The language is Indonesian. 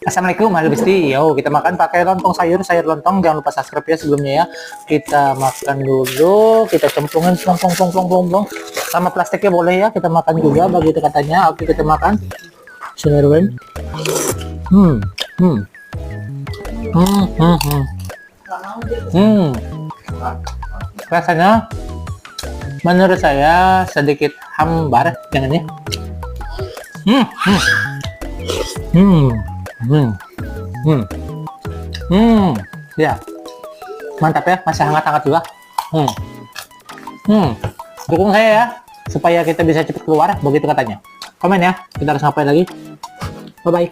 Assalamualaikum halo Besti. Yo, kita makan pakai lontong sayur lontong. Jangan lupa subscribe ya sebelumnya ya. Kita makan dulu, kita cemplungin plong. Sama plastiknya boleh ya, kita makan juga begitu katanya. Oke, kita makan. Bismillahirrahmanirrahim. Rasanya menurut saya sedikit hambar, jangan ya. Ya, mantap ya, masih hangat-hangat juga. Dukung saya ya, supaya kita bisa cepat keluar, begitu katanya. Komen ya, kita harus ngapain lagi. Bye bye.